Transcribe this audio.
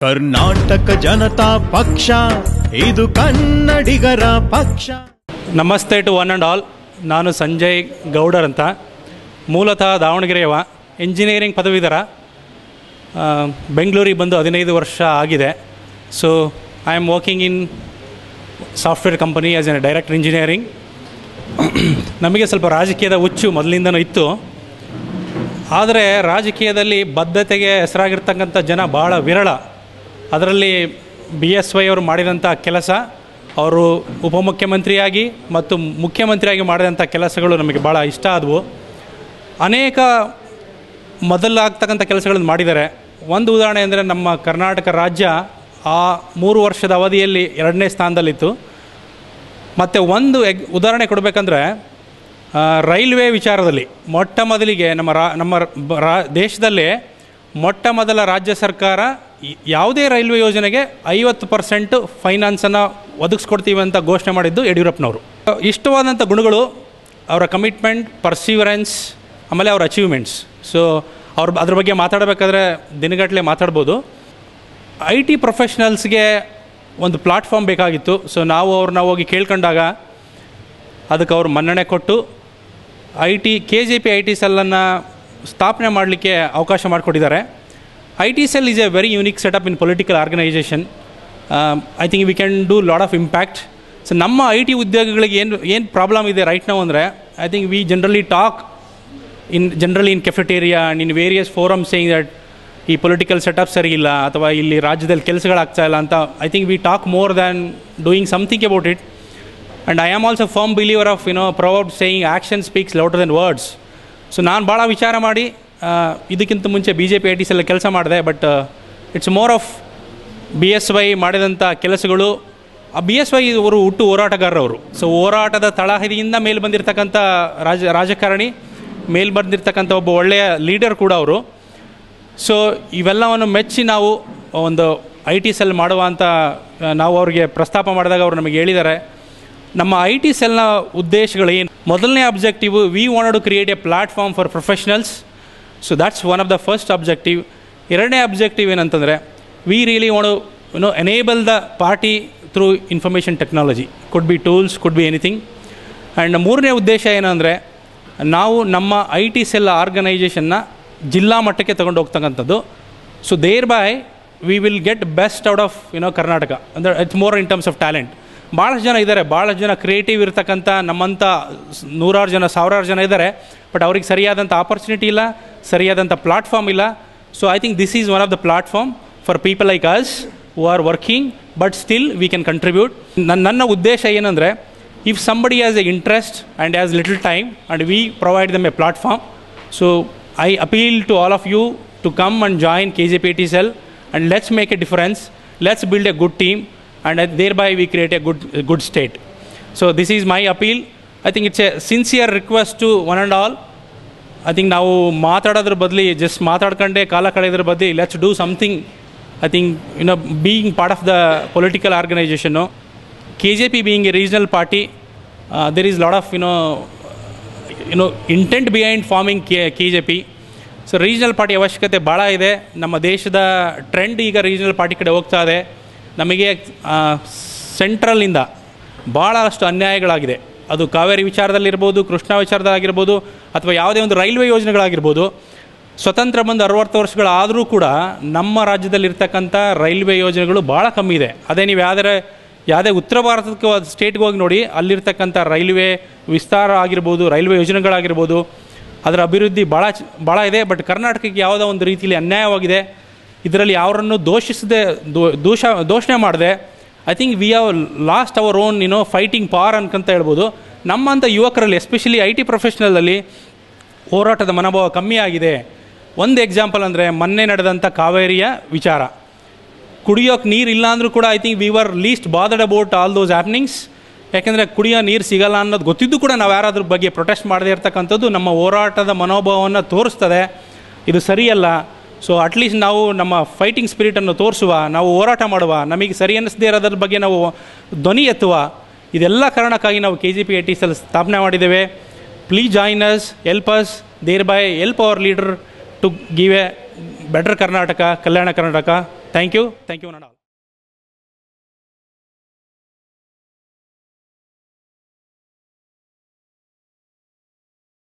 ಕರ್ನಾಟಕ ಜನತಾ ಪಕ್ಷ ಇದು ಕನ್ನಡಿಗರ ಪಕ್ಷ. ನಮಸ್ತೆ ಟು ಒನ್ ಆ್ಯಂಡ್ ಆಲ್. ನಾನು ಸಂಜಯ್ ಗೌಡರ್ ಅಂತ, ಮೂಲತಃ ದಾವಣಗೆರೆಯವ, ಇಂಜಿನಿಯರಿಂಗ್ ಪದವೀಧರ. ಬೆಂಗಳೂರಿಗೆ ಬಂದು 15 ವರ್ಷ ಆಗಿದೆ. So I am working in software company as A director engineering. ನಮಗೆ ಸ್ವಲ್ಪ ರಾಜಕೀಯದ ಹುಚ್ಚು ಮೊದಲಿಂದನೂ ಇತ್ತು. ಆದರೆ ರಾಜಕೀಯದಲ್ಲಿ ಬದ್ಧತೆಗೆ ಹೆಸರಾಗಿರ್ತಕ್ಕಂಥ ಜನ ಭಾಳ ವಿರಳ. ಅದರಲ್ಲಿ BSY ಅವರು ಮಾಡಿದಂಥ ಕೆಲಸ, ಅವರು ಉಪಮುಖ್ಯಮಂತ್ರಿಯಾಗಿ ಮತ್ತು ಮುಖ್ಯಮಂತ್ರಿಯಾಗಿ ಮಾಡಿದಂಥ ಕೆಲಸಗಳು ನಮಗೆ ಭಾಳ ಇಷ್ಟ ಆದವು. ಅನೇಕ ಮೊದಲಾಗ್ತಕ್ಕಂಥ ಕೆಲಸಗಳನ್ನು ಮಾಡಿದ್ದಾರೆ. ಒಂದು ಉದಾಹರಣೆ ಅಂದರೆ, ನಮ್ಮ ಕರ್ನಾಟಕ ರಾಜ್ಯ ಆ 3 ವರ್ಷದ ಅವಧಿಯಲ್ಲಿ 2ನೇ ಸ್ಥಾನದಲ್ಲಿತ್ತು. ಮತ್ತು ಒಂದು ಉದಾಹರಣೆ ಕೊಡಬೇಕಂದ್ರೆ, ರೈಲ್ವೆ ವಿಚಾರದಲ್ಲಿ ಮೊಟ್ಟ ಮೊದಲಿಗೆ ನಮ್ಮ ದೇಶದಲ್ಲೇ ಮೊಟ್ಟ ಮೊದಲ ರಾಜ್ಯ ಸರ್ಕಾರ ಯಾವುದೇ ರೈಲ್ವೆ ಯೋಜನೆಗೆ 50% ಫೈನಾನ್ಸನ್ನು ಒದಗಿಸ್ಕೊಡ್ತೀವಿ ಅಂತ ಘೋಷಣೆ ಮಾಡಿದ್ದು ಯಡಿಯೂರಪ್ಪನವರು. ಇಷ್ಟವಾದಂಥ ಗುಣಗಳು ಅವರ ಕಮಿಟ್ಮೆಂಟ್, ಪರ್ಸೀವರೆನ್ಸ್, ಆಮೇಲೆ ಅವರ ಅಚೀವ್ಮೆಂಟ್ಸ್. ಸೊ ಅದ್ರ ಬಗ್ಗೆ ಮಾತಾಡಬೇಕಾದ್ರೆ ದಿನಗಟ್ಟಲೆ ಮಾತಾಡ್ಬೋದು. IT ಪ್ರೊಫೆಷ್ನಲ್ಸ್ಗೆ ಒಂದು ಪ್ಲಾಟ್ಫಾರ್ಮ್ ಬೇಕಾಗಿತ್ತು. ಸೊ ನಾವು ಅವ್ರನ್ನ ಹೋಗಿ ಕೇಳ್ಕೊಂಡಾಗ ಅದಕ್ಕೆ ಅವರು ಮನ್ನಣೆ ಕೊಟ್ಟು KJP IT ಸೆಲ್ಲನ್ನು ಸ್ಥಾಪನೆ ಮಾಡಲಿಕ್ಕೆ ಅವಕಾಶ ಮಾಡಿಕೊಟ್ಟಿದ್ದಾರೆ. IT cell is a very unique setup in political organisation. I think we can do lot of impact. So ನಮ್ಮ IT ಉದ್ಯೋಗಿಗಳಿಗೆ ಏನು ಪ್ರಾಬ್ಲಮ್ ಇದೆ ರೈಟ್ ನಾವು ಅಂದರೆ, I think we generally talk in cafeteria and in various forums saying that ಈ political setup ಸರಿ ಇಲ್ಲ ಅಥವಾ ಇಲ್ಲಿ ರಾಜ್ಯದಲ್ಲಿ ಕೆಲಸಗಳಾಗ್ತಾ ಇಲ್ಲ ಅಂತ. I think we talk more than doing something about it. And I am also firm believer of proud saying action speaks louder than words. So ನಾನು ಭಾಳ ವಿಚಾರ ಮಾಡಿ ಇದಕ್ಕಿಂತ ಮುಂಚೆ BJP IT ಸೆಲ್ಲ ಕೆಲಸ ಮಾಡಿದೆ. But it's more of BSY ಮಾಡಿದಂಥ ಕೆಲಸಗಳು. ಆ BSY ಅವರು ಹುಟ್ಟು ಹೋರಾಟಗಾರರವರು. ಸೊ ಹೋರಾಟದ ತಳಹದಿಯಿಂದ ಮೇಲೆ ಬಂದಿರತಕ್ಕಂಥ ರಾಜಕಾರಣಿ, ಮೇಲೆ ಬಂದಿರತಕ್ಕಂಥ ಒಬ್ಬ ಒಳ್ಳೆಯ ಲೀಡರ್ ಕೂಡ ಅವರು. ಸೊ ಇವೆಲ್ಲವನ್ನು ಮೆಚ್ಚಿ ನಾವು ಒಂದು IT ಸೆಲ್ ಮಾಡುವ ಅಂತ ನಾವು ಅವ್ರಿಗೆ ಪ್ರಸ್ತಾಪ ಮಾಡಿದಾಗ ಅವರು ನಮಗೆ ಹೇಳಿದ್ದಾರೆ. ನಮ್ಮ IT ಸೆಲ್ನ ಉದ್ದೇಶಗಳು ಏನು? ಮೊದಲನೇ objective, we want to create a platform for professionals. So that's one of the first objective. ಎರಡನೇ ಅಬ್ಜೆಕ್ಟಿವ್ ಏನಂತಂದರೆ, we really want to enable the party through information technology. Could be tools, could be anything. And ಮೂರನೇ ಉದ್ದೇಶ ಏನಂದರೆ, ನಾವು ನಮ್ಮ IT cell ಆರ್ಗನೈಜೇಷನ್ನ ಜಿಲ್ಲಾ ಮಟ್ಟಕ್ಕೆ ತಗೊಂಡು ಹೋಗ್ತಕ್ಕಂಥದ್ದು. So thereby we will get best out of Karnataka. ಅಂದರೆ it's more in terms of talent. ಭಾಳಷ್ಟು ಜನ ಇದ್ದಾರೆ, ಭಾಳಷ್ಟು ಜನ ಕ್ರಿಯೇಟಿವ್ ಇರ್ತಕ್ಕಂಥ ನಮ್ಮಂಥ 100 ಜನ 1000 ಜನ ಇದ್ದಾರೆ. ಬಟ್ ಅವ್ರಿಗೆ ಸರಿಯಾದಂಥ ಆಪರ್ಚುನಿಟಿ ಇಲ್ಲ, ಸರಿಯಾದಂಥ ಪ್ಲಾಟ್ಫಾರ್ಮ್ ಇಲ್ಲ. So I think this is one of the platform for people like us who are working but still we can contribute. ನನ್ನ ಉದ್ದೇಶ ಏನಂದರೆ, if somebody has A interest and has little time and we provide dum A platform. So I appeal to all of you to come and join KJP IT cell and let's make a difference. Let's build a good team and thereby we create a good state. So this is my appeal. I think it's a sincere request to one and all. I think ನಾವು ಮಾತಾಡೋದ್ರ ಬದಲಿ just ಮಾತಾಡ್ಕೊಂಡೆ ಕಾಲ ಕಳೆಯೋದ್ರ ಬದಲಿ let's do something. I think being part of the political organization, KJP being a regional party, there is a lot of intent behind farming KJP. So regional party ಅವಶ್ಯಕತೆ ಭಾಳ ಇದೆ. ನಮ್ಮ ದೇಶದ trend ಈಗ ರೀಜನಲ್ ಪಾರ್ಟಿ ಕಡೆ ಹೋಗ್ತಾ ಇದೆ. ನಮಗೆ ಸೆಂಟ್ರಲ್ಲಿಂದ ಭಾಳಷ್ಟು ಅನ್ಯಾಯಗಳಾಗಿದೆ. ಅದು ಕಾವೇರಿ ವಿಚಾರದಲ್ಲಿರ್ಬೋದು, ಕೃಷ್ಣಾ ವಿಚಾರದಲ್ಲಾಗಿರ್ಬೋದು, ಅಥವಾ ಯಾವುದೇ ಒಂದು ರೈಲ್ವೆ ಯೋಜನೆಗಳಾಗಿರ್ಬೋದು. ಸ್ವತಂತ್ರ ಬಂದು 60 ವರ್ಷಗಳಾದರೂ ಕೂಡ ನಮ್ಮ ರಾಜ್ಯದಲ್ಲಿರ್ತಕ್ಕಂಥ ರೈಲ್ವೆ ಯೋಜನೆಗಳು ಭಾಳ ಕಮ್ಮಿ ಇದೆ. ಅದೇ ನೀವು ಯಾವುದೇ ಉತ್ತರ ಭಾರತಕ್ಕೆ ಸ್ಟೇಟ್ಗೆ ಹೋಗಿ ನೋಡಿ, ಅಲ್ಲಿರ್ತಕ್ಕಂಥ ರೈಲ್ವೆ ವಿಸ್ತಾರ ಆಗಿರ್ಬೋದು, ರೈಲ್ವೆ ಯೋಜನೆಗಳಾಗಿರ್ಬೋದು, ಅದರ ಅಭಿವೃದ್ಧಿ ಭಾಳ ಇದೆ. ಬಟ್ ಕರ್ನಾಟಕಕ್ಕೆ ಯಾವುದೋ ಒಂದು ರೀತಿಯಲ್ಲಿ ಅನ್ಯಾಯವಾಗಿದೆ. ಇದರಲ್ಲಿ ಯಾರನ್ನು ದೋಷಣೆ ಮಾಡಿದೆ. I think we have lost our own fighting power ಅನ್ಕಂತ ಹೇಳ್ಬೋದು. ನಮ್ಮಂಥ ಯುವಕರಲ್ಲಿ, ಎಸ್ಪೆಷಲಿ IT ಪ್ರೊಫೆಷ್ನಲಲ್ಲಿ ಹೋರಾಟದ ಮನೋಭಾವ ಕಮ್ಮಿ ಆಗಿದೆ. ಒಂದು ಎಕ್ಸಾಂಪಲ್ ಅಂದರೆ, ಮೊನ್ನೆ ನಡೆದಂಥ ಕಾವೇರಿಯ ವಿಚಾರ. ಕುಡಿಯೋಕ್ಕೆ ನೀರು ಇಲ್ಲ ಅಂದರೂ ಕೂಡ I think we were least bothered about all those happenings. ಯಾಕೆಂದರೆ ಕುಡಿಯೋ ನೀರು ಸಿಗಲ್ಲ ಅನ್ನೋದು ಗೊತ್ತಿದ್ದು ಕೂಡ ನಾವು ಯಾರಾದ್ರ ಬಗ್ಗೆ ಪ್ರೊಟೆಸ್ಟ್ ಮಾಡದೇ ಇರ್ತಕ್ಕಂಥದ್ದು ನಮ್ಮ ಹೋರಾಟದ ಮನೋಭಾವವನ್ನು ತೋರಿಸ್ತದೆ. ಇದು ಸರಿಯಲ್ಲ. ಸೊ ಅಟ್ಲೀಸ್ಟ್ ನಾವು ನಮ್ಮ ಫೈಟಿಂಗ್ ಸ್ಪಿರಿಟನ್ನು ತೋರಿಸುವ, ನಾವು ಹೋರಾಟ ಮಾಡುವ, ನಮಗೆ ಸರಿ ಅನ್ನಿಸದೇ ಇರೋದ್ರ ಬಗ್ಗೆ ನಾವು ಧ್ವನಿ ಎತ್ತುವ. ಇದೆಲ್ಲ ಕಾರಣಕ್ಕಾಗಿ ನಾವು KJP IT ಸೆಲ್ ಸ್ಥಾಪನೆ ಮಾಡಿದ್ದೇವೆ. Please join us, help us, thereby help our leader to give a better Karnataka, Kalyana Karnataka. Thank you. Thank you.